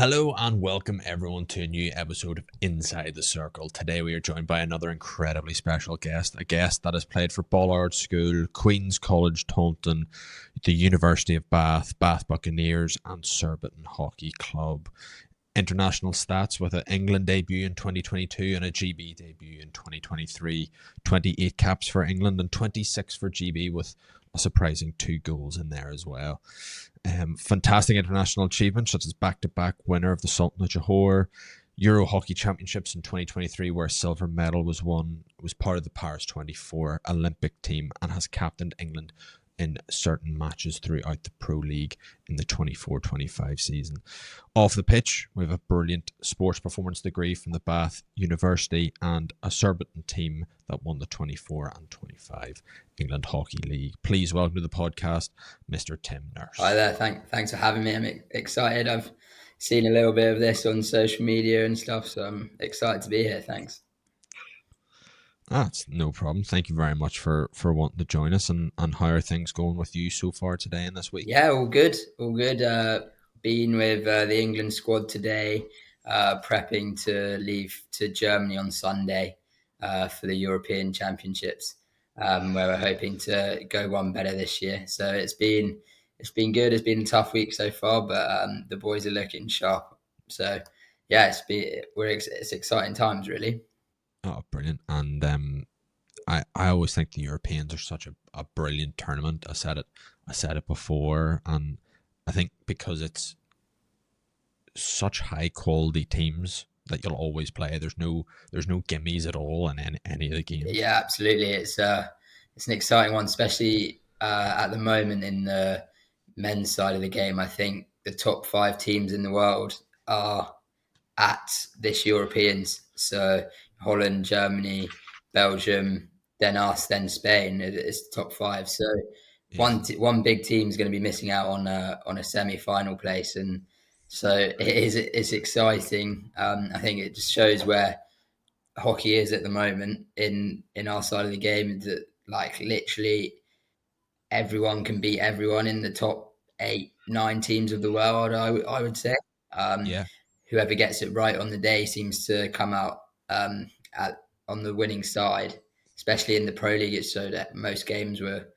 Hello and welcome everyone to a new episode of Inside the Circle. Today we are joined by another incredibly special guest, a guest that has played for Bollard School, Queen's College Taunton, the University of Bath, Bath Buccaneers and Surbiton Hockey Club. International stats with an England debut in 2022 and a GB debut in 2023. 28 caps for England and 26 for GB with a surprising 2 goals in there as well. Fantastic international achievements such as back-to-back winner of the Sultan of Johor, Euro Hockey Championships in 2023 where a silver medal was won, was part of the Paris 24 Olympic team and has captained England in certain matches throughout the Pro League in the 24-25 season. Off the pitch, we have a brilliant sports performance degree from the Bath University and a Surbiton team that won the 24 and 25 England Hockey League. Please welcome to the podcast, Mr. Tim Nurse. Hi there, thanks for having me. I'm excited. I've seen a little bit of this on social media and stuff, so I'm excited to be here. Thanks. That's no problem. Thank you very much for wanting to join us. And how are things going with you so far today and this week? Yeah, all good. Been with the England squad today, prepping to leave to Germany on Sunday for the European Championships, where we're hoping to go one better this year. So it's been good. It's been a tough week so far, but the boys are looking sharp. So yeah, it's exciting times really. Oh, brilliant. And I always think the Europeans are such a brilliant tournament. I said it before, and I think because it's such high quality teams that you'll always play. There's no gimmies at all in any of the games. Yeah, absolutely. It's an exciting one, especially at the moment in the men's side of the game. I think the top 5 teams in the world are at this Europeans. So Holland, Germany, Belgium, then us, then Spain. It's the top 5. So Yeah. one big team is going to be missing out on a semi-final place, and so it's exciting. I think it just shows where hockey is at the moment in our side of the game, that like literally everyone can beat everyone in the top 8-9 teams of the world. I would say. Yeah. Whoever gets it right on the day seems to come out on the winning side. Especially in the Pro League, it's so that most games were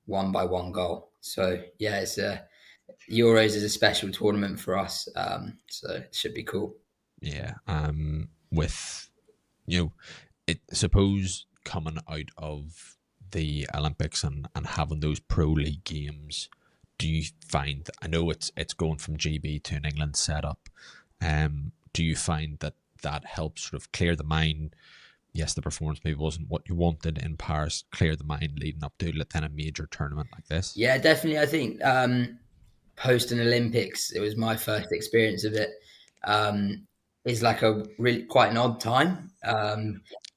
won by 1 goal. So yeah, it's Euros is a special tournament for us, so it should be cool. Yeah. With it suppose coming out of the Olympics and having those Pro League games, do you find, I know it's going from GB to an England setup, do you find that helps sort of clear the mind? Yes, the performance maybe wasn't what you wanted in Paris, clear the mind leading up to then a major tournament like this? Yeah, definitely. I think post an Olympics, it was my first experience of it. Is like a really quite an odd time.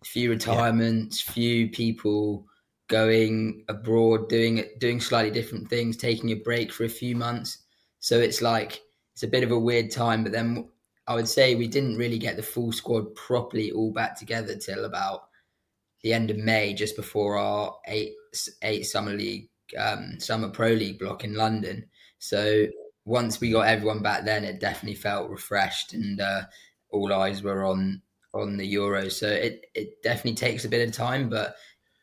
Few retirements, few people going abroad, doing slightly different things, taking a break for a few months. So it's a bit of a weird time. But then I would say we didn't really get the full squad properly all back together till about the end of May, just before our eight summer Pro League block in London. So once we got everyone back, then it definitely felt refreshed, and all eyes were on the Euros. So it definitely takes a bit of time, but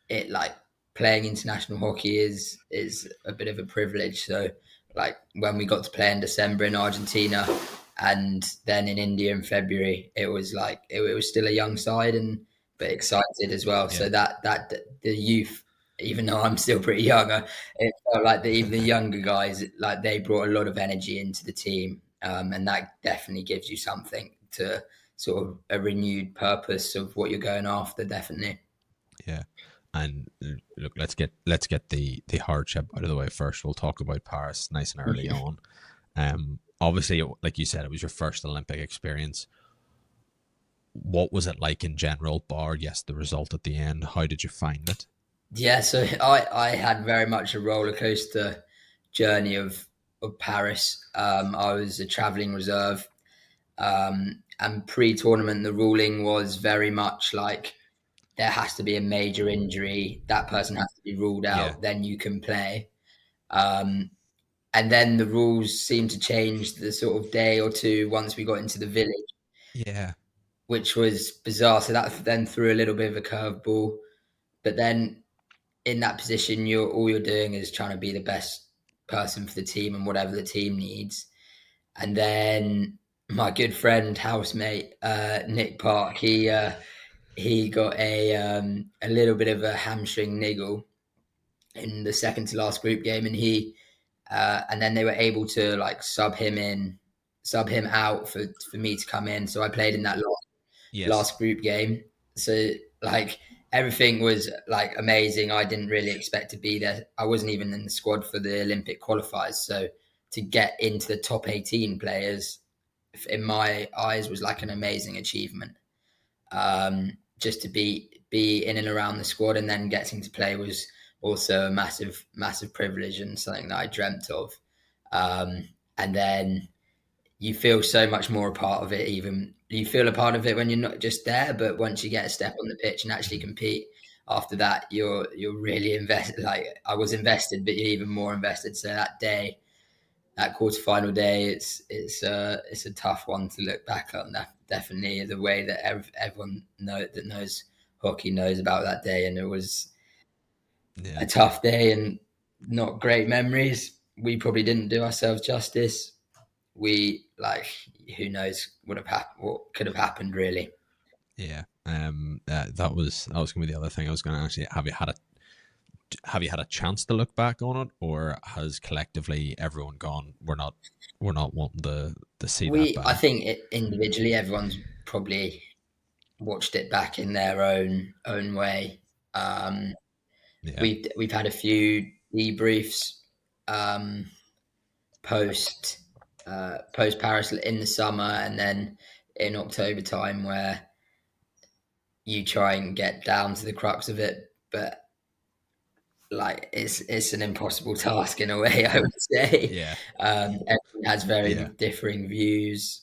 it like playing international hockey is a bit of a privilege. So like when we got to play in December in Argentina and then in India in February, it was like it was still a young side and but excited as well. Yeah. So that the youth, even though I'm still pretty young, it felt like even the younger guys, like they brought a lot of energy into the team, and that definitely gives you something to sort of a renewed purpose of what you're going after. Definitely. Yeah. And look, let's get the hardship out of the way first. We'll talk about Paris nice and early on. Obviously, like you said, it was your first Olympic experience. What was it like in general, bar, yes, the result at the end? How did you find it? Yeah, so I had very much a roller coaster journey of Paris. I was a travelling reserve, and pre-tournament the ruling was very much like there has to be a major injury, that person has to be ruled out, Yeah. then you can play. Um, and then the rules seemed to change the sort of day or two once we got into the village, Yeah. which was bizarre. So that then threw a little bit of a curveball. But then in that position, all you're doing is trying to be the best person for the team and whatever the team needs. And then my good friend, housemate Nick Park, he got a little bit of a hamstring niggle in the second to last group game, and then they were able to like sub him out for me to come in. So I played in that Yes. last group game. So like everything was like amazing. I didn't really expect to be there. I wasn't even in the squad for the Olympic qualifiers. So to get into the top 18 players, in my eyes, was like an amazing achievement. Just to be in and around the squad and then getting to play was also a massive privilege and something that I dreamt of. And then you feel so much more a part of it. Even you feel a part of it when you're not just there, but once you get a step on the pitch and actually compete, after that you're really invested. Like I was invested, but you're even more invested. So that day, that quarterfinal day, it's a tough one to look back on. That definitely the way that everyone that knows hockey knows about that day, and it was Yeah. a tough day and not great memories. We probably didn't do ourselves justice. We like who knows what could have happened really. Yeah. That was gonna be the other thing I was gonna ask you. Have you had a chance to look back on it, or has collectively everyone gone? We're not wanting to see that I back. think individually everyone's probably watched it back in their own way. Um, Yeah. we've had a few debriefs um, post post Paris in the summer, and then in October time, where you try and get down to the crux of it, but like it's an impossible task in a way. I would say Yeah. everyone has very Yeah. differing views.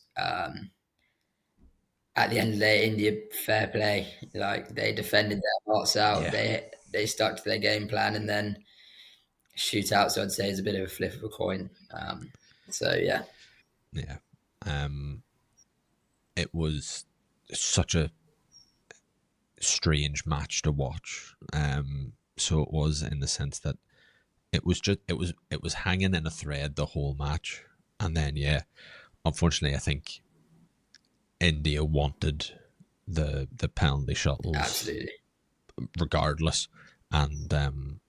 At the end of the day, India, fair play. Like they defended their hearts out. Yeah. They stuck to their game plan, and then shootouts, I'd say, is a bit of a flip of a coin. So yeah, Yeah. It was such a strange match to watch. So it was in the sense that it was hanging in a thread the whole match, and then yeah, unfortunately, I think India wanted the penalty shuttles absolutely. regardless, and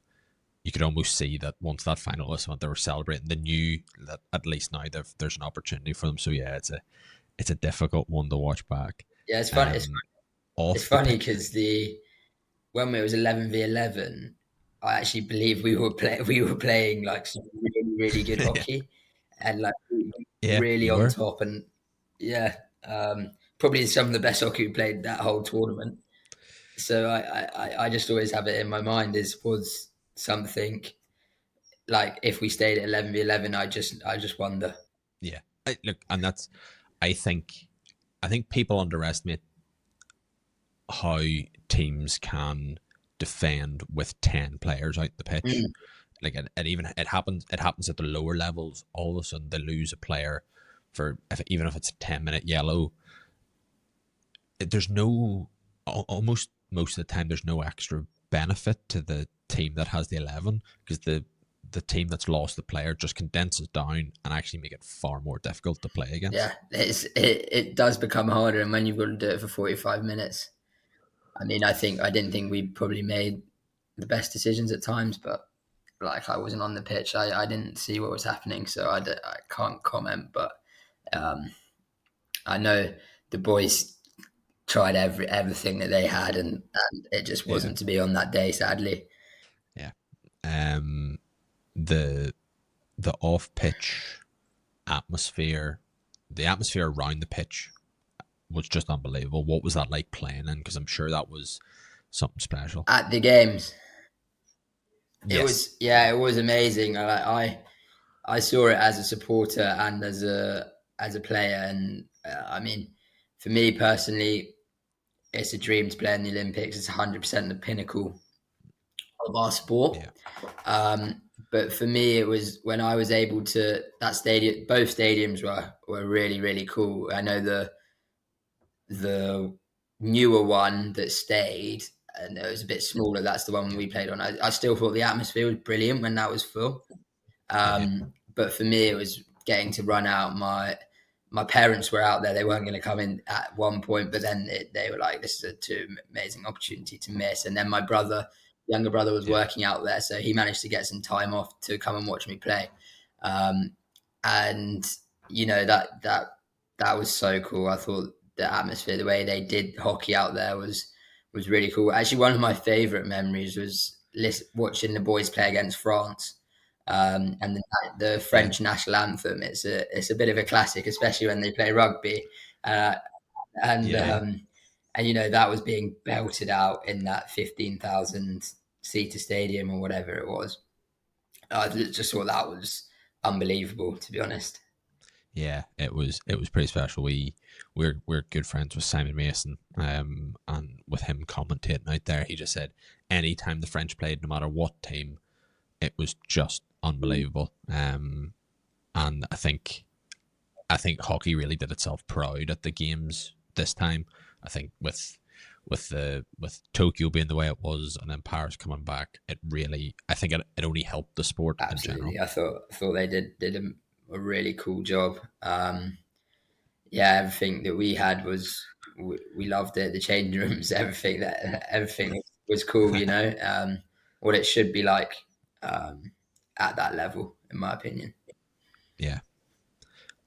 you could almost see that once that final whistle went, they were celebrating. They knew that at least now there's an opportunity for them. So yeah, it's a difficult one to watch back. Yeah, it's fun. Um, It's off the funny pitch, because the when it was 11v11, I actually believe we were playing like some really good yeah, hockey, and like yeah, really you on were, top. And yeah, probably some of the best hockey we played that whole tournament. So I just always have it in my mind was something like if we stayed at 11v11, I just wonder. yeah. Look, and I think, I think people underestimate how teams can defend with 10 players out the pitch. Mm, Like it happens at the lower levels. All of a sudden, they lose a player for even if it's a 10-minute yellow. There's no almost most of the time there's no extra benefit to the team that has the 11 because the team that's lost the player just condenses down and actually make it far more difficult to play against. yeah, it does become harder, and when you've got to do it for 45 minutes. I mean, I didn't think we probably made the best decisions at times, but like I wasn't on the pitch, I didn't see what was happening, so I can't comment. But um, I know the boys tried everything that they had, and it just Yeah, wasn't to be on that day, sadly. yeah. Um, the the off pitch atmosphere, the atmosphere around the pitch was just unbelievable. What was that like playing in? Because I'm sure that was something special. At the games, Yes. it was amazing. I saw it as a supporter and as a player, and I mean, for me personally, it's a dream to play in the Olympics. It's 100% the pinnacle of our sport. Yeah. Um, but for me, it was when I was able to that stadium. Both stadiums were really really cool. I know the newer one that stayed, and it was a bit smaller. That's the one Yeah, we played on. I still thought the atmosphere was brilliant when that was full. yeah, But for me, it was getting to run out. My parents were out there. They weren't going to come in at one point, but then they were like, "This is a too amazing opportunity to miss." And then my younger brother, was yeah, working out there, so he managed to get some time off to come and watch me play. Um, and that was so cool. I thought the atmosphere, the way they did hockey out there was really cool. Actually, one of my favorite memories was watching the boys play against France. And the yeah, French national anthem. It's a bit of a classic, especially when they play rugby, uh, and yeah, yeah. um, and that was being belted out in that 15,000 seater stadium or whatever it was. I just thought that was unbelievable, to be honest. Yeah, it was pretty special. We're good friends with Simon Mason, and with him commentating out there, he just said anytime the French played, no matter what team, it was just unbelievable. And I think hockey really did itself proud at the games this time. I think with Tokyo being the way it was, and then Paris coming back, I think it only helped the sport in general. Absolutely, I thought they did a really cool job. Yeah, everything that we had was we loved it. The changing rooms, everything was cool. What it should be like um, at that level, in my opinion. Yeah.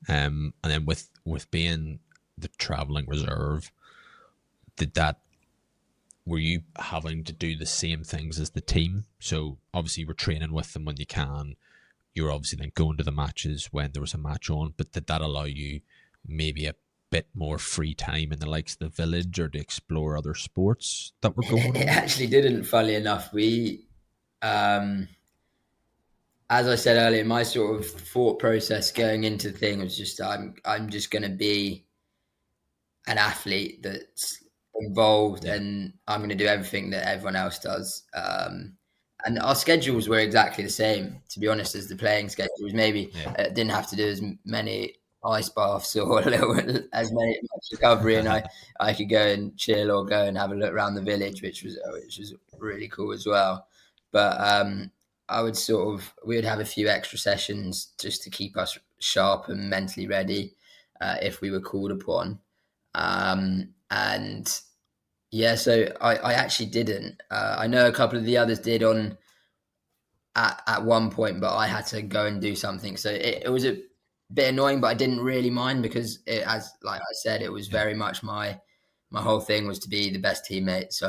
And then with being the traveling reserve, did that were you having to do the same things as the team? So obviously you were training with them when you can. You were obviously then going to the matches when there was a match on. But did that allow you maybe a bit more free time in the likes of the village, or to explore other sports that were going It on? actually didn't. Funnily enough, um, as I said earlier, my sort of thought process going into the thing was just I'm just going to be an athlete that's involved, Yeah, and I'm going to do everything that everyone else does. And our schedules were exactly the same, to be honest, as the playing schedules. Maybe yeah, didn't have to do as many ice baths or as much recovery, and I could go and chill or go and have a look around the village, which was really cool as well. But I would we would have a few extra sessions just to keep us sharp and mentally ready if we were called upon. And yeah, so I actually didn't. I know a couple of the others did on at one point, but I had to go and do something. So it was a bit annoying, but I didn't really mind because as like I said, it was yeah. very much my whole thing was to be the best teammate.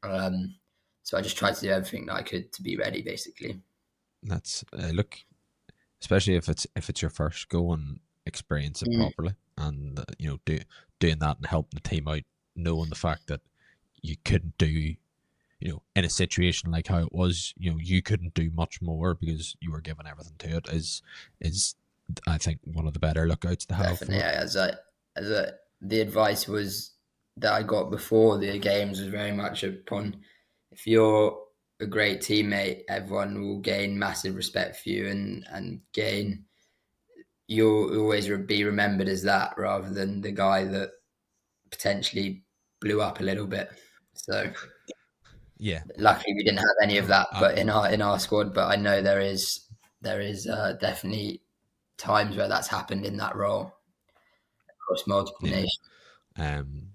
Um, so I just tried to do everything that I could to be ready, basically. That's look, especially if it's your first go and experience it Mm, properly, and doing that and helping the team out, knowing the fact that you couldn't do, in a situation like how it was, you couldn't do much more because you were given everything to it, is I think one of the better lookouts to have definitely, for it. yeah, the advice was that I got before the games was very much upon if you're a great teammate, everyone will gain massive respect for you and gain you'll always be remembered as that rather than the guy that potentially blew up a little bit. So Yeah, luckily we didn't have any of no, that, but in our squad. But I know there is definitely times where that's happened in that role across multiple yeah, nations. um,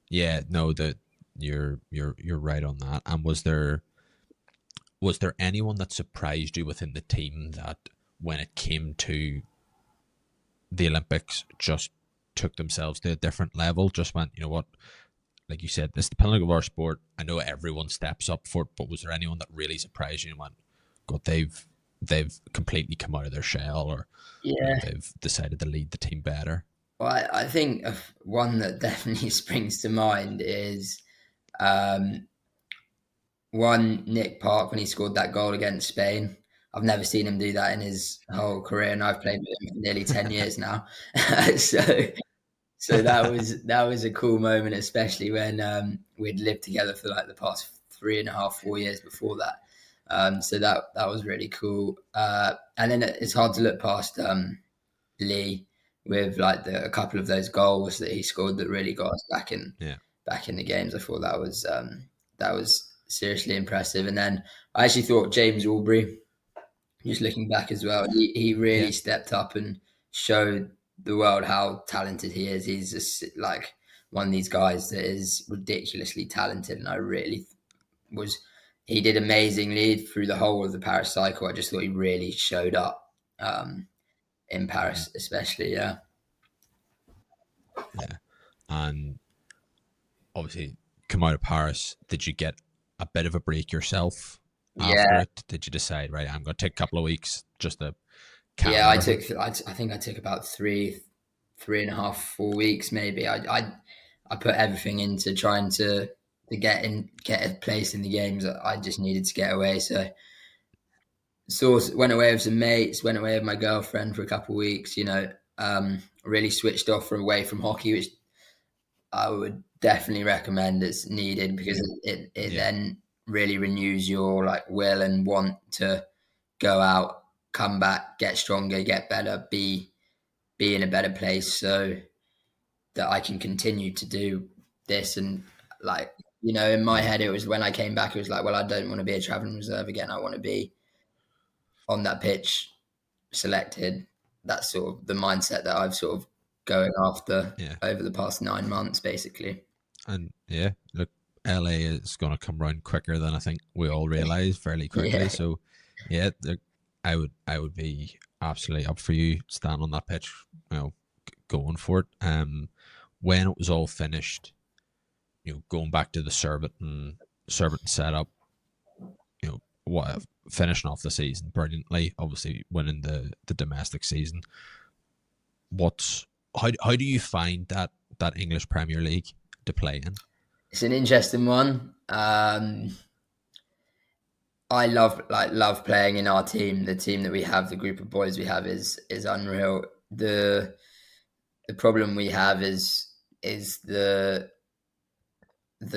yeah, no, that you're right on that. And was there anyone that surprised you within the team that when it came to the Olympics just took themselves to a different level, just went, you know what, like you said, this is the pinnacle of our sport. I know everyone steps up for it, but was there anyone that really surprised you and went, God, they've completely come out of their shell, or Yeah, they've decided to lead the team better? well, I think of one that definitely springs to mind is um, one Nick Park when he scored that goal against Spain. I've never seen him do that in his whole career, and I've played with him for nearly 10 years now. so, so that was a cool moment, especially when we'd lived together for like the past 3.5, 4 years before that. So that was really cool. And then it's hard to look past Lee with like a couple of those goals that he scored that really got us Yeah. back in the games. I thought that was seriously impressive. And then I actually thought James Albury, just looking back as well, he Yeah. really stepped up and showed the world how talented he is. He's just like one of these guys that is ridiculously talented, and I really was. He did amazingly through the whole of the Paris cycle. I just thought he really showed up in Mhm. Paris, especially. Yeah, Yeah. And obviously, come out of Paris, did you get a bit of a break yourself after yeah, it? Did you decide, right, I'm going to take a couple of weeks just to calm yeah. I everything? took. I think I took about 3.5, 4 weeks maybe. I put everything into trying to get a place in the games. I just needed to get away. So went away with some mates, went away with my girlfriend for a couple of weeks. Really switched off from away from hockey, which I would definitely recommend. It's needed because it Yeah. then really renews your like will and want to go out, come back, get stronger, get better, be in a better place so that I can continue to do this. And like, in my Yeah. head, it was when I came back, it was like, well, I don't want to be a traveling reserve again. I want to be on that pitch, selected. That's sort of the mindset that I've sort of going after Yeah. over the past 9 months, basically. And yeah, look, LA is going to come around quicker than I think we all realize, fairly quickly. Yeah. So, yeah, look, I would be absolutely up for you standing on that pitch, going for it. When it was all finished, going back to the Surbiton setup, what finishing off the season brilliantly, obviously winning the domestic season. What's how do you find that English Premier League to play in? It's an interesting one. I love playing in our team. The team that we have, the group of boys we have is unreal. The problem we have is the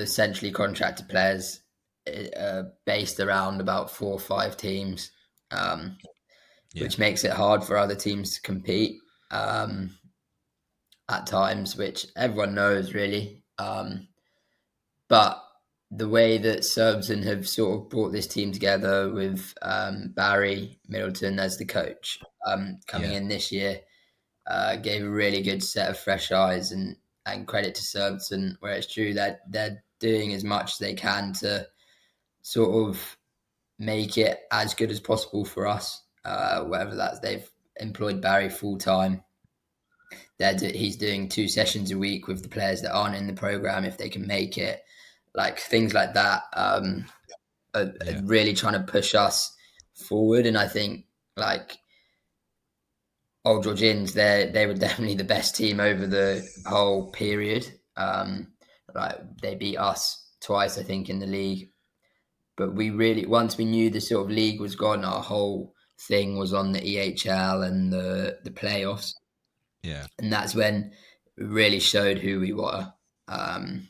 centrally contracted players based around about 4 or 5 teams, um, Yeah, which makes it hard for other teams to compete at times, which everyone knows really. But the way that Serbson have sort of brought this team together with Barry Middleton as the coach coming yeah, in this year gave a really good set of fresh eyes and credit to Serbson, where it's true that they're doing as much as they can to sort of make it as good as possible for us. Whether that's they've employed Barry full time, he's doing 2 sessions a week with the players that aren't in the program if they can make it, like things like that. Are yeah, really trying to push us forward, and I think like Old Georgians, they were definitely the best team over the whole period. Like they beat us twice, I think, in the league. But we really, once we knew the sort of league was gone, our whole thing was on the EHL and the playoffs, yeah, and that's when we really showed who we were. Um,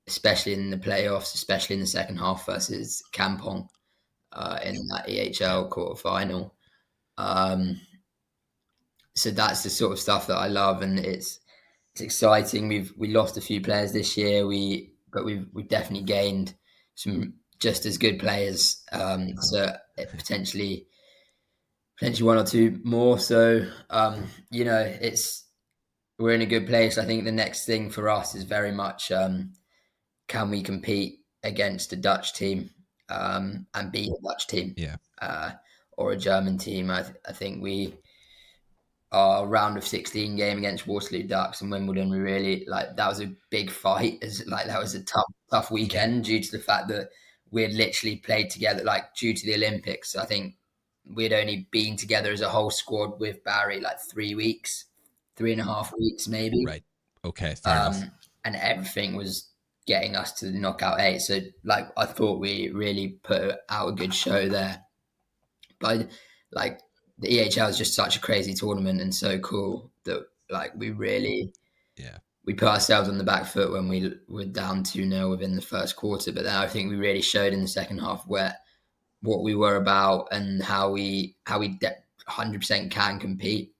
Especially in the playoffs, especially in the second half versus Kampong in that yeah, EHL quarter final. Um, so that's the sort of stuff that I love, and it's exciting. We lost a few players this year. We've definitely gained some just as good players. So potentially one or two more. So it's we're in a good place. I think the next thing for us is very much can we compete against a Dutch team and beat a Dutch team yeah, uh, or a German team. I think our round of 16 game against Waterloo Ducks and Wimbledon, we really like that was a big fight. As like that was a tough yeah. weekend due to the fact that we had literally played together. Like due to the Olympics, I think we'd only been together as a whole squad with Barry like 3 weeks, 3.5 weeks maybe, Right. Okay. Fair enough. um, and everything was getting us to the knockout eight. So like I thought we really put out a good show there. But like the EHL is just such a crazy tournament and so cool that like Yeah. we put ourselves on the back foot when we were down 2-0 within the first quarter. But then I think we really showed in the second half where what we were about and how we 100% can compete.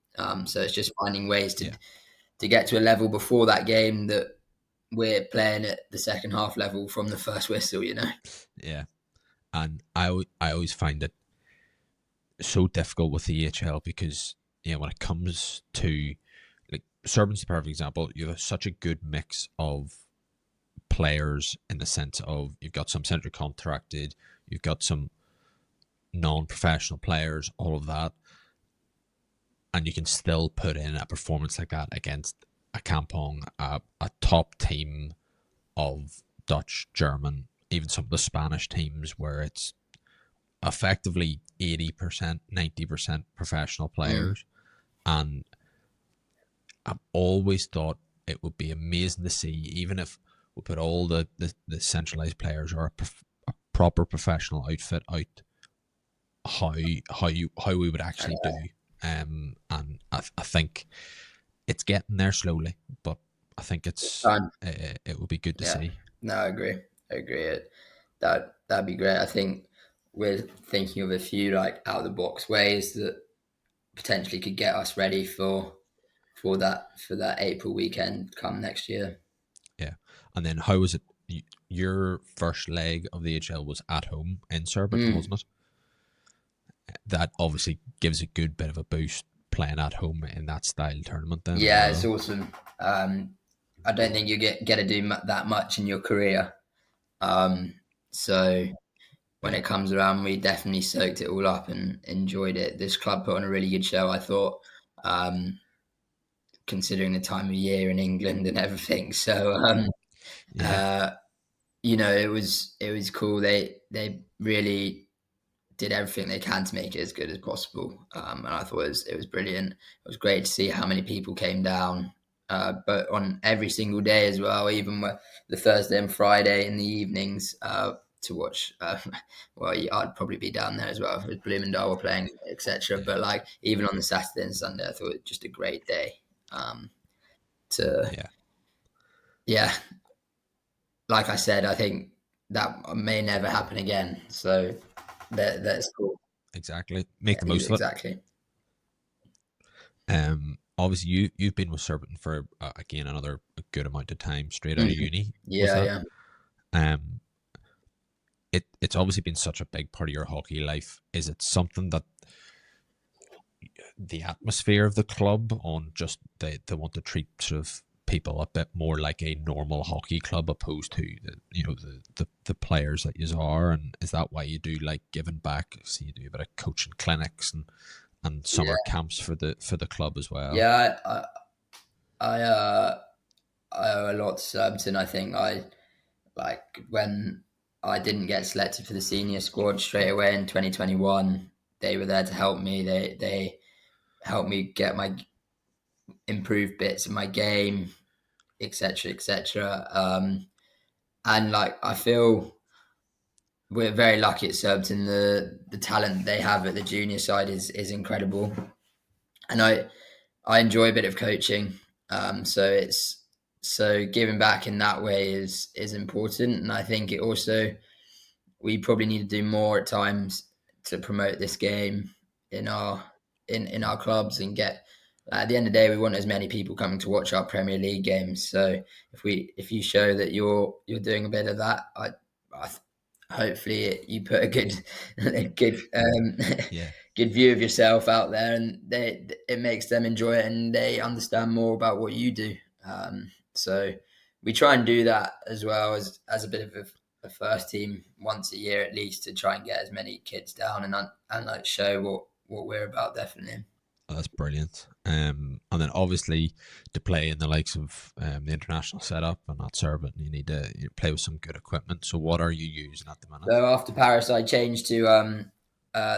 So it's just finding ways Yeah. to get to a level before that game that we're playing at the second half level from the first whistle. Yeah. And I always find it so difficult with the EHL because when it comes to like Serbian's the perfect example. You have such a good mix of players in the sense of you've got some centrally contracted, you've got some non-professional players, all of that, and you can still put in a performance like that against a Kampong, a top team of Dutch, German, even some of the Spanish teams where it's effectively 80%, 90% professional players. And I've always thought it would be amazing to see, even if we put all the centralized players or a proper professional outfit out, how we would actually do. And I think it's getting there slowly, but I think it would be good to see. No, I agree. That'd be great. I think we're thinking of a few like out of the box ways that potentially could get us ready for that April weekend come next year. Yeah, and then how was it? Your first leg of the HL was at home in Surbiton, wasn't it? That obviously gives a good bit of a boost playing at home in that style tournament. Then it's awesome. I don't think you get to do that much in your career. So when it comes around, we definitely soaked it all up and enjoyed it. This club put on a really good show, I thought, considering the time of year in England and everything. So, it was cool. They really did everything they can to make it as good as possible. And I thought it was brilliant. It was great to see how many people came down, but on every single day as well, even the Thursday and Friday in the evenings to watch. I'd probably be down there as well if it was Bloomendale were playing, etc. But like even on the Saturday and Sunday, I thought it was just a great day. Like I said, I think that may never happen again. So that's cool. Exactly. Make the most of it. Exactly. Obviously you've been with Surbiton for again another good amount of time straight out of uni. Yeah. It's obviously been such a big part of your hockey life. Is it something that the atmosphere of the club on just they want to treat sort of people a bit more like a normal hockey club opposed to the players that you are, and is that why you do like giving back? So you do a bit of coaching clinics and summer camps for the club as well? Yeah, I owe a lot to Surbiton. I think when I didn't get selected for the senior squad straight away in 2021, they were there to help me. They helped me get my improved bits of my game, etc., etc. And like I feel we're very lucky at Surbiton. The talent they have at the junior side is incredible, and I enjoy a bit of coaching. So giving back in that way is important, and I think it also we probably need to do more at times to promote this game in our clubs and get. At the end of the day, we want as many people coming to watch our Premier League games. So if you show that you're doing a bit of that, I hopefully you put a good good view of yourself out there, and it makes them enjoy it and they understand more about what you do. So we try and do that as well as a bit of a first team once a year at least to try and get as many kids down and like show what we're about. Definitely. Oh, that's brilliant. And then obviously to play in the likes of the international setup and at Surbiton, you need to play with some good equipment. So what are you using at the minute? So after Paris, I changed to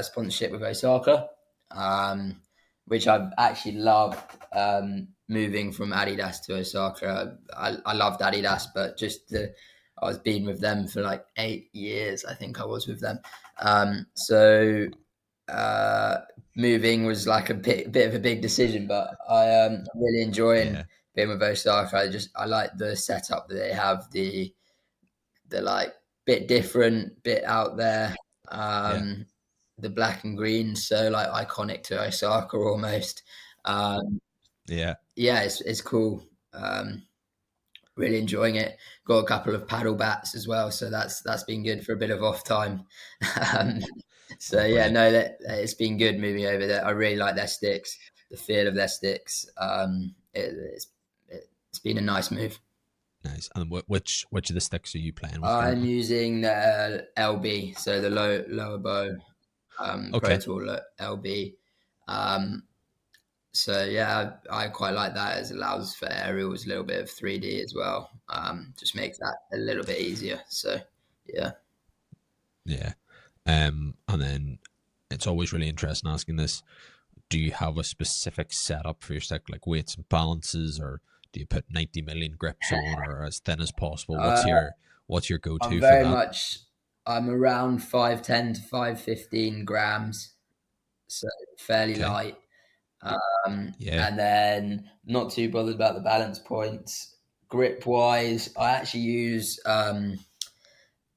sponsorship with Osaka, which I've actually loved. Moving from Adidas to Osaka, I loved Adidas, but I was been with them for like 8 years. I think I was with them. So moving was like a bit of a big decision, but I'm really enjoying being with Osaka. I like the setup that they have, the like bit different, bit out there. Yeah. The black and green, so like iconic to Osaka almost. Um, Yeah. yeah, it's cool. Really enjoying it. Got a couple of paddle bats as well, so that's been good for a bit of off time. um, so Oh, yeah, brilliant. no, that it's been good moving over there. I really like their sticks, the feel of their sticks. It's been a nice move. Nice. And which of the sticks are you playing with I'm currently? using the LB, so the lower bow Pro Okay. Tool LB. Um, so yeah, I quite like that as it allows for aerials, a little bit of 3D as well. Just makes that a little bit easier. So yeah. Yeah. And then it's always really interesting asking this. Do you have a specific setup for your stick, like weights and balances, or do you put 90 million grips on, or as thin as possible? Uh, What's your go I'm to for very that? much I'm around 510 to 515 grams, so fairly Okay. light. Yeah. And then not too bothered about the balance points. Grip wise, I actually use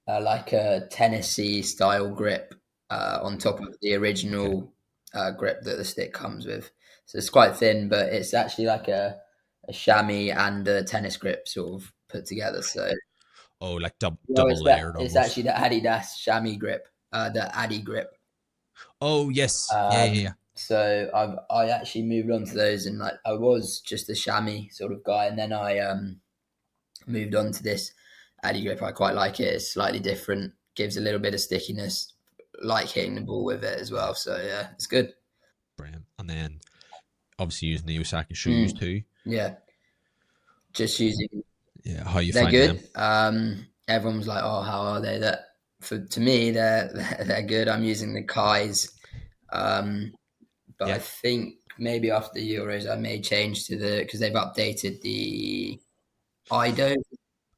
like a Tennessee style grip on top of the Okay. original grip that the stick comes with. So it's quite thin, but it's actually like a chamois and a tennis grip sort of put together. So Oh, like no, double layered it's almost. actually the Adidas chamois grip, the Adi grip. Oh yes. Yeah. Yeah. Yeah. So I actually moved on to those, and like I was just a chamois sort of guy, and then I moved on to this Adi grip. I quite like it. It's slightly different, gives a little bit of stickiness, like hitting the ball with it as Yeah. well. So yeah, it's good. Brilliant. And then obviously using the Osaka shoes Mm, too. yeah, just using. Yeah. How you They're find them? good. Everyone was like, "Oh, how are they?" That for to me, they're good. I'm using the Kais, um, but I Yeah. think maybe after the Euros, I may change to the because they've updated the Ido, the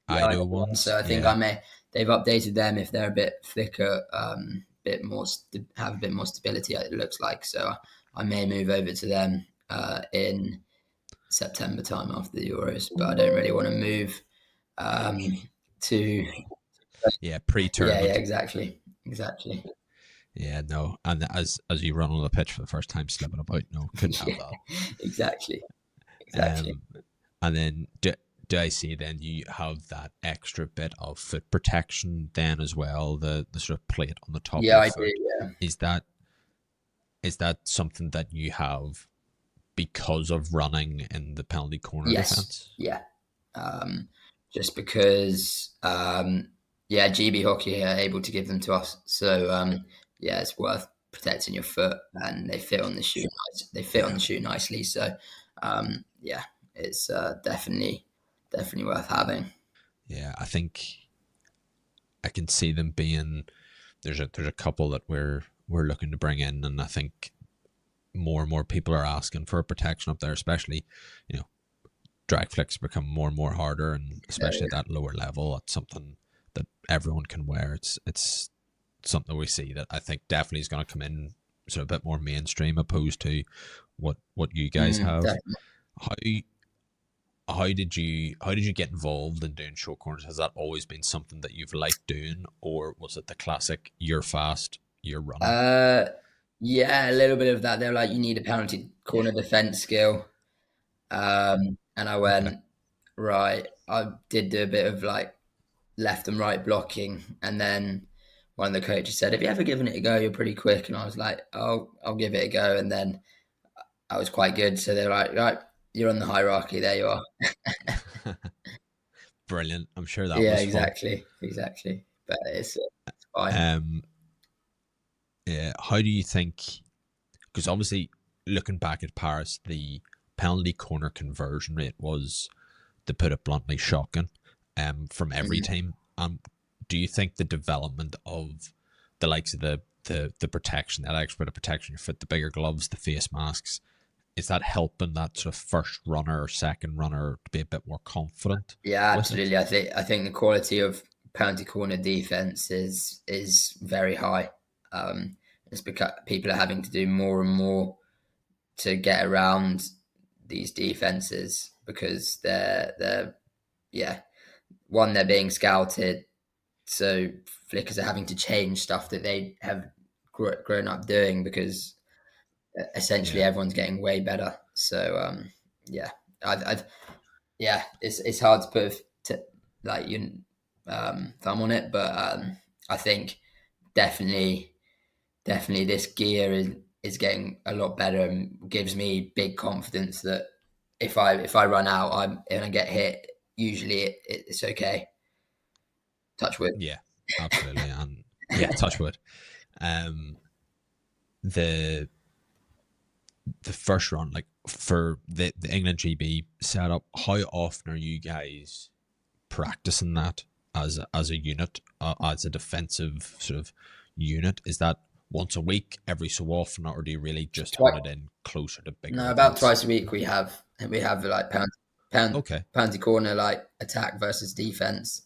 I Ido know one. ones. So I think Yeah. I may they've updated them if they're a bit thicker, bit more have a bit more stability. It looks like so. I may move over to them in September time after the Euros, but I don't really want to move um, to Yeah. yeah, Pre-tournament. exactly. Yeah. No. And as you run on the pitch for the first time, slipping about. No, couldn't have Yeah, that. exactly, exactly. Um, and then do I see then you have that extra bit of foot protection then as well, the sort of plate on the top of Yeah, the I do. foot. Yeah, Is that something that you have because of running in the penalty corner yes, defense? yeah. Um, just because, yeah, GB Hockey are able to give them to us, so yeah, it's worth protecting your foot, and they fit on the shoe. They fit on Yeah. the shoe nicely, so yeah, it's definitely worth having. Yeah, I think I can see them being there's a couple that we're looking to bring in, and I think more and more people are asking for protection up there, especially you know drag flicks become more and more harder, and especially at that lower level, it's something that everyone can wear. It's something we see that I think definitely is going to come in sort of a bit more mainstream opposed to what you guys have. Definitely. How how did you get involved in doing short corners? Has that always been something that you've liked doing, or was it the classic you're fast, you're running? Uh, yeah, a little bit of that. They're like, you need a penalty corner defense skill. And I Okay. went, right. I did do a bit of like left and right blocking. And then one of the coaches said, have you ever given it a go? You're pretty quick. And I was like, oh, I'll give it a go. And then I was quite good. So they're like, right, you're on the hierarchy. There you are. Brilliant. I'm sure that Yeah, was fun. exactly. But it's fine. Um, yeah. How do you think? Because obviously, looking back at Paris, the penalty corner conversion rate was, to put it bluntly, shocking. From every Mhm. team. Do you think the development of the likes of the protection, that extra bit of protection, your foot, the bigger gloves, the face masks, is that helping that sort of first runner or second runner to be a bit more confident Yeah, with it? absolutely. I think the quality of penalty corner defense is very high. It's because people are having to do more and more to get around these defenses because they're yeah, one, they're being scouted, so flickers are having to change stuff that they have grown up doing, because essentially Yeah. everyone's getting way better. So yeah, I yeah, it's hard to put like your thumb on it, but I think definitely this gear is getting a lot better and gives me big confidence that if I run out, and I get hit, usually it's okay. Touch wood. Yeah, absolutely. And yeah, touch wood. Um, the the first run, like for the England GB setup, how often are you guys practicing that as a unit, as a defensive sort of unit? Is that once a week, every so often, or do you really just Twice, hone it in closer to bigger no, about events? twice a week we have like Okay. poundy corner, like attack versus defense.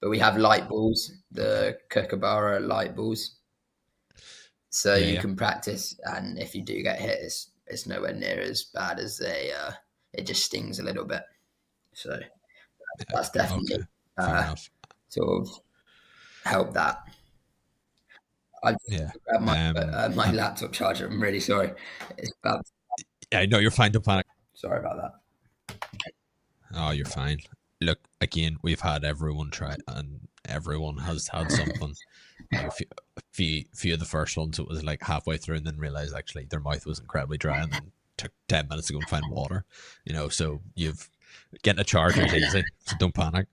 But we have light balls, Okay. the Kookaburra light balls, so Yeah. you Yeah. can practice. And if you do get hit, it's nowhere near as bad as it just stings a little bit. So Yeah. that's definitely Okay. Fair uh, enough. sort of helped that. I just Yeah. grabbed my And laptop charger. I'm really sorry. It's about. I know you're fine to panic. Sorry about that. Oh, you're fine. Look, again, we've had everyone try, and everyone has had something. Like few of the first ones, it was like halfway through, and then realized actually their mouth was incredibly dry, and then took 10 minutes to go and find water. So you've getting a charger is easy, so don't panic.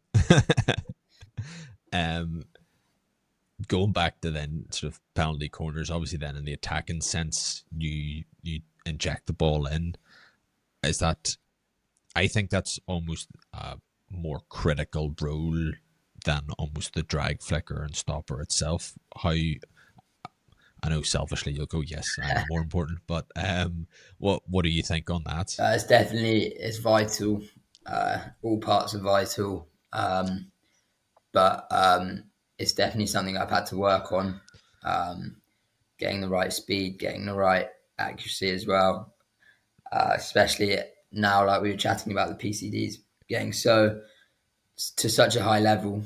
um, Going back to then sort of penalty corners, obviously then in the attacking sense, you inject the ball in. Is that I think that's almost a more critical role than almost the drag flicker and stopper itself. How I know selfishly you'll go, yes, I'm more important, but what do you think on that? It's vital. All parts are vital, but it's definitely something I've had to work on. Um, Getting the right speed, getting the right accuracy as well. Especially now, like we were chatting about the PCDs getting to such a high level.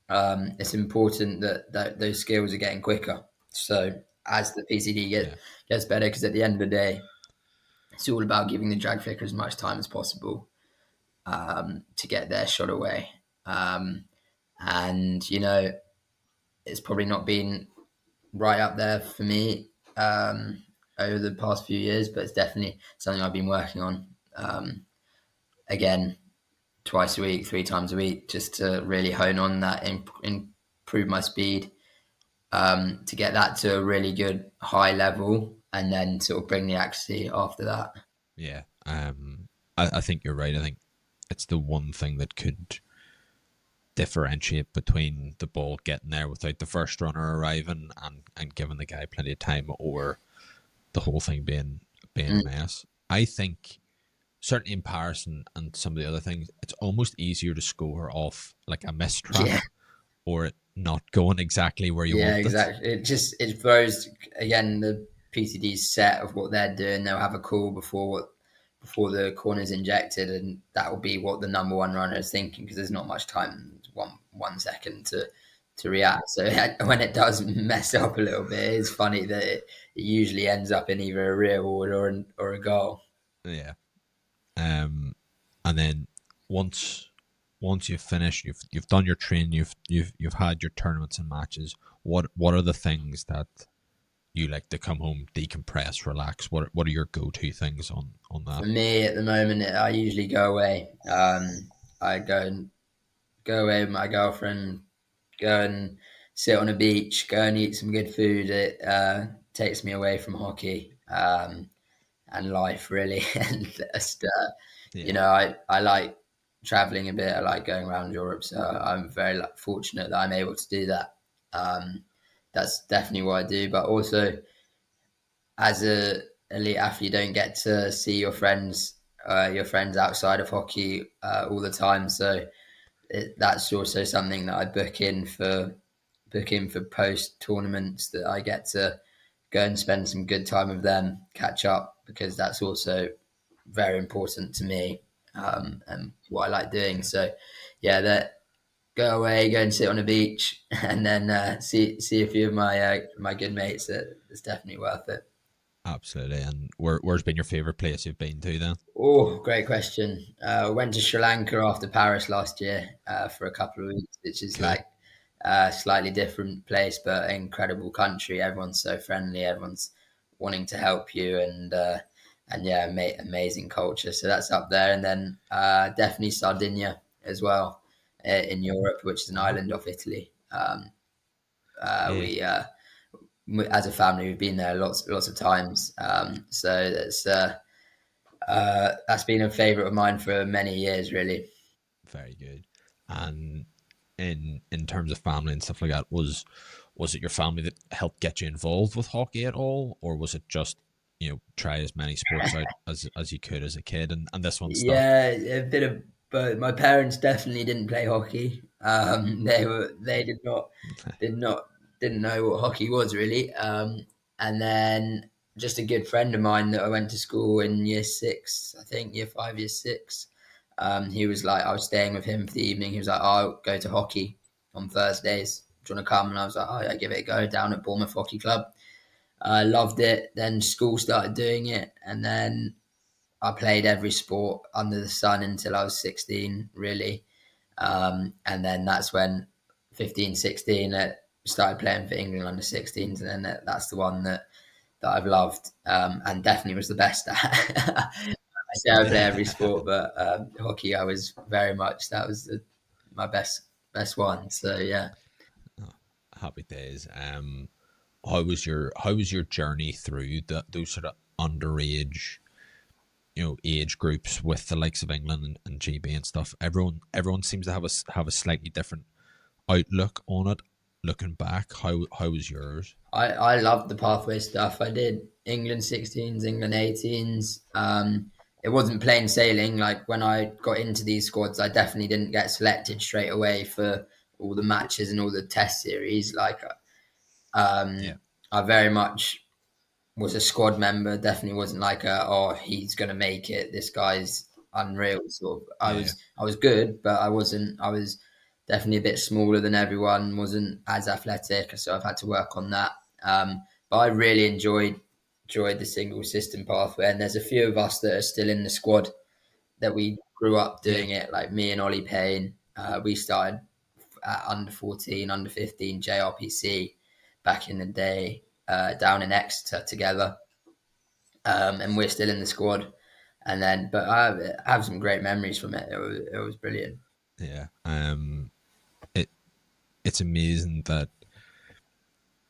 It's important that those skills are getting quicker. So as the PCD Yeah, gets better, because at the end of the day, it's all about giving the drag flicker as much time as possible to get their shot away. And it's probably not been right up there for me over the past few years, but it's definitely something I've been working on. Again, twice a week, three times a week, just to really hone on that, improve my speed, to get that to a really good high level, and then sort of bring the accuracy after that. yeah. I think you're right. I think it's the one thing that could differentiate between the ball getting there without the first runner arriving and giving the guy plenty of time, or the whole thing being a Mm, mess. I think certainly in Paris and some of the other things, it's almost easier to score off like a missed yeah, trap or it not going exactly where you yeah, want it. exactly. It throws again the PCD's set of what they're doing. They'll have a call before the corner's injected, and that will be what the number one runner is thinking, because there's not much time, 1 second to react. So when it does mess up a little bit, it's funny that it usually ends up in either a rear ward or a goal. Yeah. And then once you've finished, you've done your training, you've had your tournaments and matches. What are the things that you like to come home, decompress, relax? What are your go to things on For that? me, at the moment, I usually go away. I go away with my girlfriend, go and sit on a beach, go and eat some good food. It takes me away from hockey and life, really. And just, Yeah. I like traveling a bit. I like going around Europe, so I'm very fortunate that I'm able to do that. Um, that's definitely what I do. But also, as a elite athlete, you don't get to see your friends outside of hockey all the time. So that's also something that I book in for post tournaments, that I get to go and spend some good time with them, catch up, because that's also very important to me, and what I like doing. Yeah. So yeah, that go away, go and sit on a beach, and then see a few of my good mates. It's definitely worth it. Absolutely. And where's been your favorite place you've been to then? Oh, great question. Went to Sri Lanka after Paris last year for a couple of weeks, which is Cool. like a slightly different place, but incredible country. Everyone's so friendly. Everyone's wanting to help you, and yeah, amazing culture. So that's up there, and then definitely Sardinia as well in Europe, which is an Oh, island off Italy. yeah. We as a family, we've been there lots of times. So that's been a favourite of mine for many years, really. Very good. And in terms of family and stuff like that, was it your family that helped get you involved with hockey at all, or was it just try as many sports out as you could as a kid, and this one stuck? Yeah, a bit of both. My parents definitely didn't play hockey. They did not didn't know what hockey was really. And then just a good friend of mine that I went to school in year six, I think year five, year six. He was like, I was staying with him for the evening. He was like, oh, I'll go to hockey on Thursdays. Do you want to come? And I was like, oh yeah, give it a go down at Bournemouth Hockey Club. I loved it. Then school started doing it, and then I played every sport under the sun until I was 16, really. And then that's when 15, 16, started playing for England under 16s. And then that's the one that I've loved and definitely was the best at. I say I play every sport, but hockey, I was very much, that was my best one. So, yeah. Happy days. How was your journey through those sort of underage age groups with the likes of England and GB and stuff? Everyone seems to have a slightly different outlook on it. Looking back, how was yours? I loved the pathway stuff. I did England 16s, England 18s. It wasn't plain sailing. Like when I got into these squads, I definitely didn't get selected straight away for all the matches and all the test series. Like Yeah, I very much was a squad member. Definitely wasn't like oh, he's gonna make it. This guy's unreal. Sort of. yeah, I was good, but I wasn't. I was definitely a bit smaller than everyone. Wasn't as athletic, so I've had to work on that. But I really enjoyed the single system pathway, and there's a few of us that are still in the squad that we grew up yeah. doing it. Like me and Ollie Payne, we started at under 14, under 15 JRPC back in the day down in Exeter together, and we're still in the squad. And then, but I have some great memories from it. It was brilliant. Yeah. It it's amazing that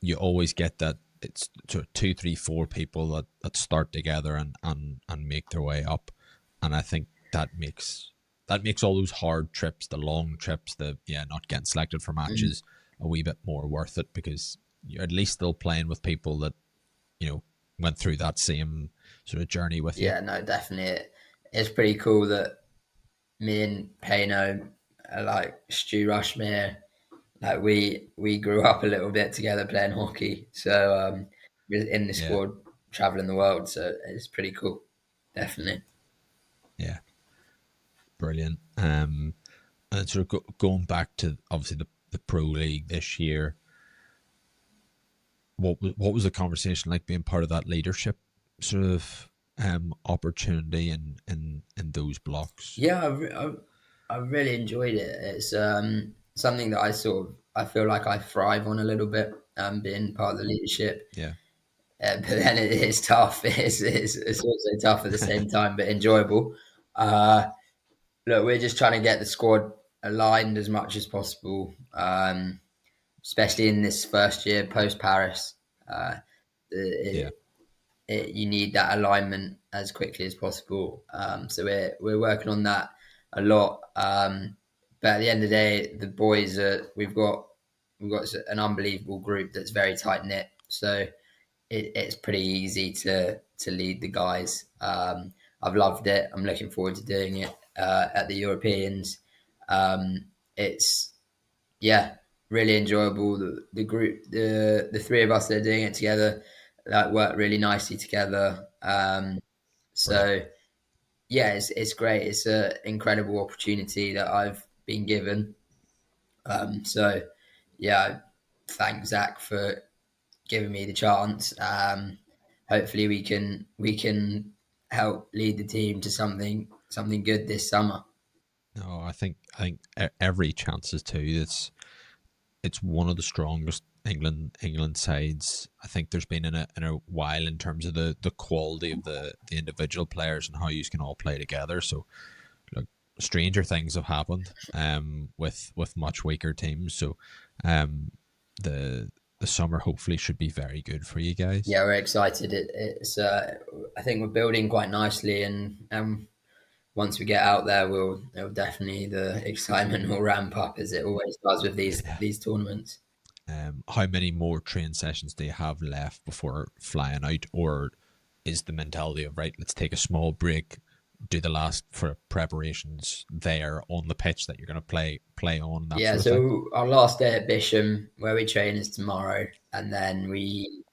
you always get that it's sort of two, three, four people that start together and make their way up, and I think that makes all those hard trips, the long trips, the not getting selected for Mm. matches, a wee bit more worth it because you're at least still playing with people that you know went through that same sort of journey with you. Yeah, no, definitely. It's pretty cool that me and Payno, like Stu Rushmere, like we grew up a little bit together playing hockey. So we're in the Yeah, squad, traveling the world. So it's pretty cool, definitely. yeah, brilliant. And sort of going back to obviously the pro league this year, what was the conversation like being part of that leadership sort of opportunity in those blocks? Yeah, I really enjoyed it. It's something that I feel like I thrive on a little bit, being part of the leadership. Yeah, But then it is tough. It's also tough at the same time, but enjoyable. Uh, Look, we're just trying to get the squad aligned as much as possible, especially in this first year post Paris. yeah, You need that alignment as quickly as possible. So we're working on that a lot. But at the end of the day, the boys we've got an unbelievable group that's very tight knit. So it's pretty easy to lead the guys. I've loved it. I'm looking forward to doing it at the Europeans. It's yeah, really enjoyable. The group, the three of us that are doing it together, like work really nicely together. brilliant. So yeah, it's great. It's an incredible opportunity that I've been given, So yeah, thank Zach for giving me the chance. Hopefully we can help lead the team to something good this summer. No, I think every chance is too. It's one of the strongest England sides I think there's been in a while in terms of the quality of the individual players and how you can all play together. So look, stranger things have happened with much weaker teams. So um the summer hopefully should be very good for you guys. Yeah, we're excited. It's I think we're building quite nicely, and once we get out there, it'll definitely the excitement will ramp up as it always does with Yeah. these tournaments. How many more train sessions do you have left before flying out, or is the mentality of right? Let's take a small break, do the last for preparations there on the pitch that you're going to play on that Yeah, sort of thing. so our last day at Bisham, where we train, is tomorrow, and then we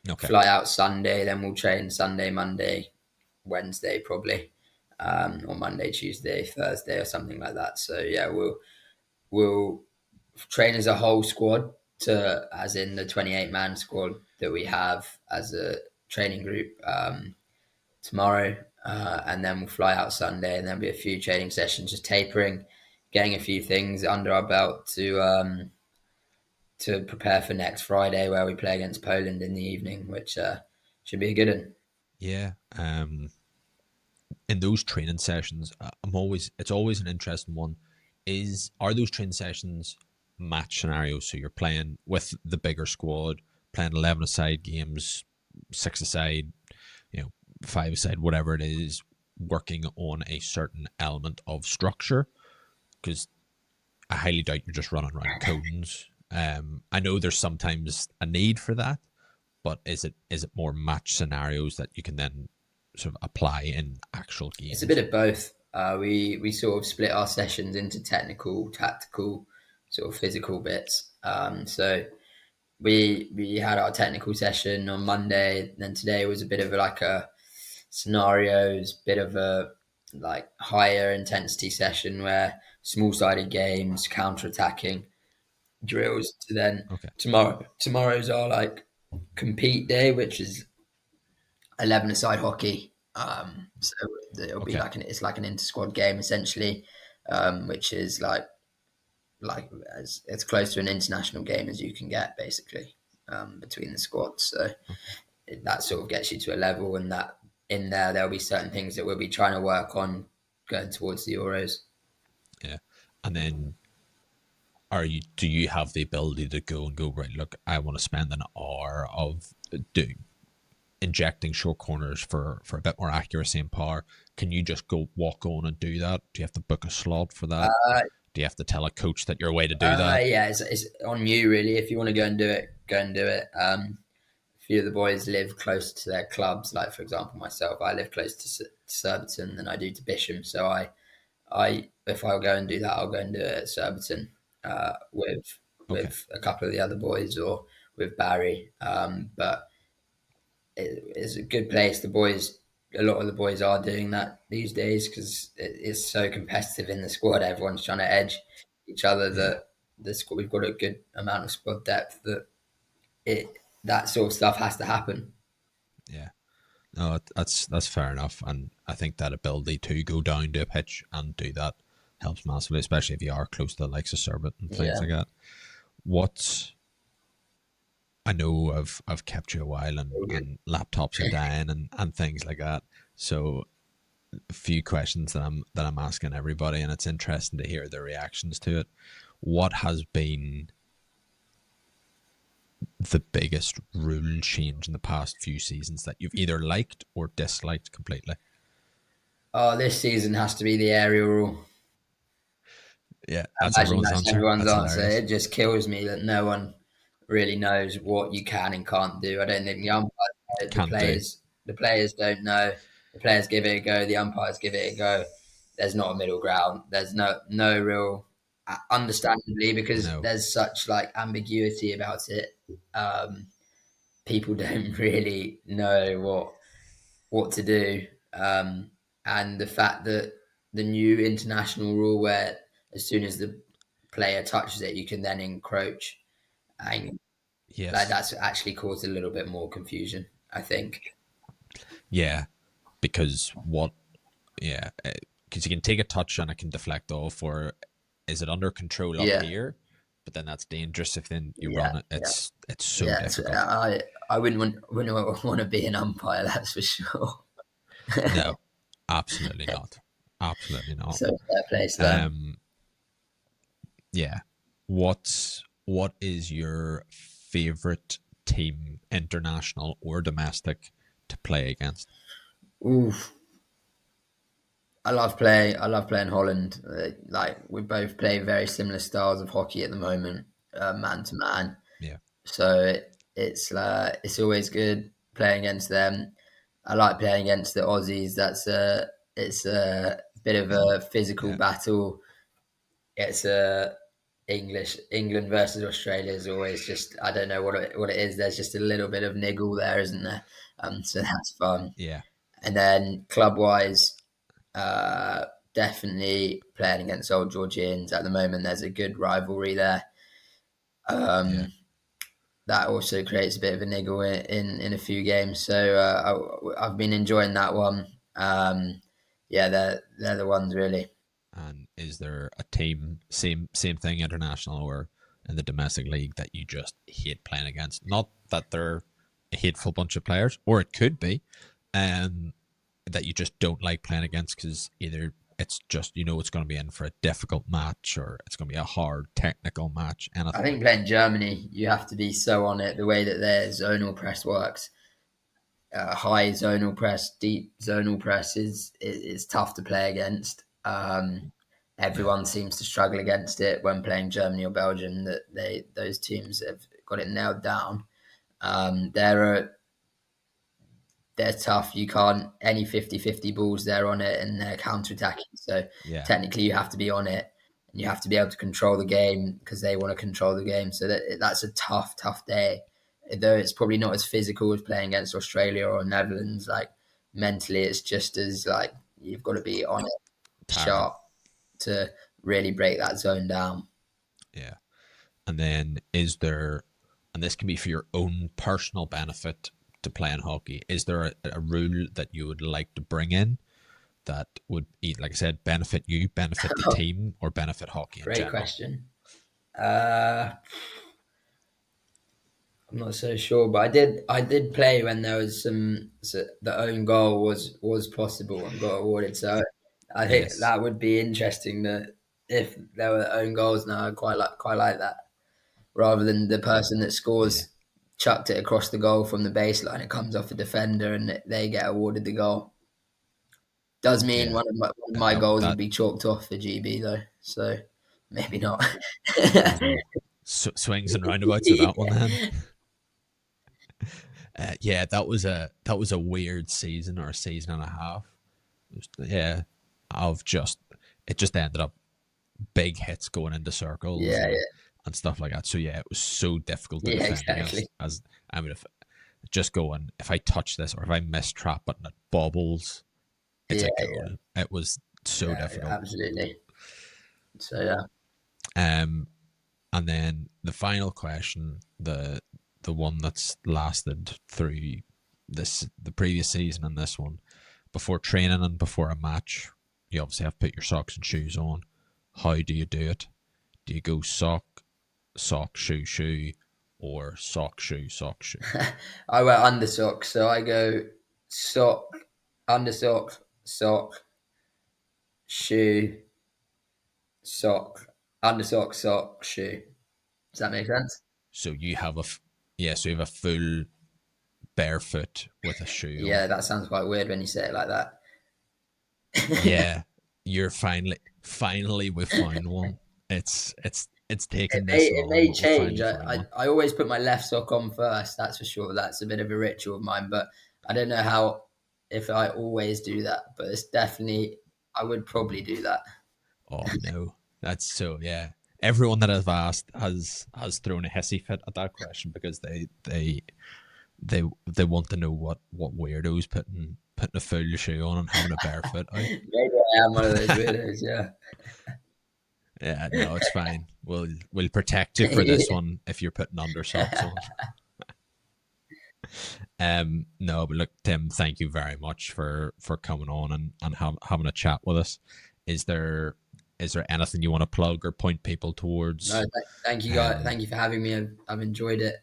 Okay, fly out Sunday. Then we'll train Sunday, Monday, Wednesday, probably, or Monday, Tuesday, Thursday, or something like that. So yeah, we'll train as a whole squad, to as in the 28-man squad that we have as a training group tomorrow, and then we'll fly out Sunday, and there'll be a few training sessions, just tapering, getting a few things under our belt to prepare for next Friday, where we play against Poland in the evening, which should be a good one. yeah. In those training sessions, it's always an interesting one. Are those training sessions match scenarios? So you're playing with the bigger squad, playing 11 aside games, 6 aside, you know, 5 aside, whatever it is, working on a certain element of structure. Because I highly doubt you're just running around codings. I know there's sometimes a need for that, but is it more match scenarios that you can then sort of apply in actual It's a bit games? of both. We sort of split our sessions into technical, tactical, sort of physical bits. So we had our technical session on Monday, then today was a bit of like a scenarios, bit of a like higher intensity session where small sided games, counter attacking drills. To then Okay. tomorrow's our like compete day, which is 11 aside hockey. So it'll be Okay. like it's like an inter squad game essentially, which is like as close to an international game as you can get basically, between the squads. So Okay. that sort of gets you to a level, and that in there there'll be certain things that we'll be trying to work on going towards the Euros. Yeah. And then do you have the ability to go and go, right, look, I want to spend an hour of doing injecting short corners for a bit more accuracy and power. Can you just go walk on and do that? Do you have to book a slot for that? Uh, Do you have to tell a coach that you're away to do that? yeah, it's on you really. If you want to go and do it, go and do it. A few of the boys live close to their clubs. Like for example, myself, I live close to Surbiton than I do to Bisham. So I if I'll go and do that, I'll go and do it at Surbiton, with Okay. a couple of the other boys or with Barry. But it's a good place. A lot of the boys are doing that these days because it's so competitive in the squad. Everyone's trying to edge each other. Yeah. That the squad, we've got a good amount of squad depth that it that sort of stuff has to happen. Yeah. No, that's fair enough. And I think that ability to go down to a pitch and do that helps massively, especially if you are close to the likes of Serbit and things Yeah. like that. What I know I've kept you a while and laptops are dying and things like that. So a few questions that I'm asking everybody, and it's interesting to hear their reactions to it. What has been the biggest rule change in the past few seasons that you've either liked or disliked completely? Oh, this season has to be the aerial rule. Yeah, I that's imagine everyone's that's answer. everyone's That's answer. hilarious. It just kills me that no one really knows what you can and can't do. I don't think the umpires, Can't do. the players don't know. The players give it a go. The umpires give it a go. There's not a middle ground. There's no real, understandably, because No. there's such like ambiguity about it. Um, People don't really know what to do. And the fact that the new international rule, where as soon as the player touches it, you can then encroach, and like Yes. that's actually caused a little bit more confusion, I think. Yeah. Because what? Yeah. Because you can take a touch and it can deflect off, or is it under control up Yeah, here? But then that's dangerous if then you yeah, run it. yeah, It's so yeah. So difficult. I wouldn't want to be an umpire, that's for sure. No, absolutely not. Absolutely not. So fair play to them. Um, yeah. What is your favorite team, international or domestic, to play against? Oof. I love playing Holland. Like we both play very similar styles of hockey at the moment, man to man. Yeah. So it's always good playing against them. I like playing against the Aussies. It's a bit of a physical Yeah. battle. It's a England versus Australia is always just, I don't know what it is. There's just a little bit of niggle there, isn't there? So that's fun. Yeah. And then club wise, uh, definitely playing against Old Georgians at the moment. There's a good rivalry there. Yeah. Um, that also creates a bit of a niggle in a few games. So I've been enjoying that one. Yeah, they're the ones really. And is there a team, same thing, international or in the domestic league, that you just hate playing against? Not that they're a hateful bunch of players, or it could be, um, that you just don't like playing against because either it's just it's going to be in for a difficult match, or it's going to be a hard technical match, I anything think like that. playing Germany, you have to be so on it. The way that their zonal press works, high zonal press, deep zonal press is tough to play against. Yeah, Everyone seems to struggle against it when playing Germany or Belgium. That those teams have got it nailed down. They're tough. You can't any 50-50 balls they're on it and they're counter attacking. So yeah, technically you have to be on it and you have to be able to control the game because they want to control the game. So that's a tough day. Though it's probably not as physical as playing against Australia or Netherlands. Like mentally, it's just as like you've got to be on it tiring. sharp to really break that zone down. Yeah, and then is there, and this can be for your own personal benefit to playing hockey. Is there a rule that you would like to bring in that would, like I said, benefit you, benefit the team, or benefit hockey in Great general? question. Uh, I'm not so sure, but I did play when there was the own goal was possible and got awarded. So I think Yes. that would be interesting that if there were own goals now, I quite like that rather than the person that Yeah. scores chucked it across the goal from the baseline. It comes off a defender and they get awarded the goal. Does mean Yeah. one of my goals would That be chalked off for GB though, so maybe not. swings and roundabouts with that one then. Yeah, that was a weird season, or a season and a half. Yeah, of just it just ended up big hits going into circles Yeah, and stuff like that. So yeah, it was so difficult to yeah, defend exactly. against. As I mean, if I touch this, or if I miss trap but it bobbles, it's Yeah, a goal. It was so yeah, difficult. absolutely. So yeah. Um, and then the final question, the one that's lasted through the previous season and this one, before training and before a match, you obviously have to put your socks and shoes on. How do you do it? Do you go sock, shoe, shoe, or sock, shoe, sock, shoe? I wear under socks, so I go sock, under sock, sock, shoe, sock, under sock, sock, shoe. Does that make sense? So you have yeah, so you have a full barefoot with a shoe on. Yeah, that sounds quite weird when you say it like that. Yeah, you're finally we found one. It's taken this It long, may but we change. finally found one. I always put my left sock on first. That's for sure. That's a bit of a ritual of mine, but I don't know how if I always do that. But it's definitely I would probably do that. Oh no, that's so yeah. Everyone that I've asked has thrown a hissy fit at that question, because they want to know what weirdos putting a full shoe on and having a barefoot out. Maybe I am one of those weirdos. Yeah. Yeah, no, it's fine. We'll protect you for this one if you're putting under socks on. No, but look, Tim, thank you very much for coming on and having a chat with us. Is there is there anything you want to plug or point people No, towards? thank you guys. Um, Thank you for having me. I've enjoyed it.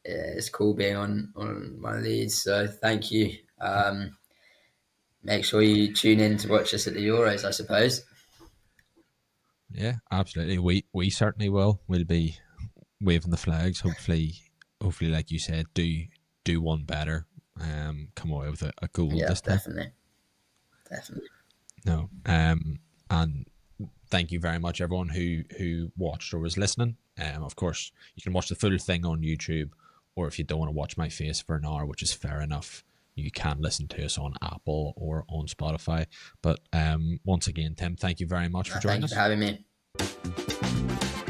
It's cool being on one of these. So thank you. Make sure you tune in to watch us at the Euros, I suppose. yeah, absolutely. We certainly will. We'll be waving the flags. Hopefully, like you said, do one better. Come away with a goal Yeah, this time. definitely, definitely. No. And thank you very much, everyone who watched or was listening. Of course, you can watch the full thing on YouTube, or if you don't want to watch my face for an hour, which is fair enough, you can listen to us on Apple or on Spotify. But once again, Tim, thank you very much for Thank joining you for us. having me.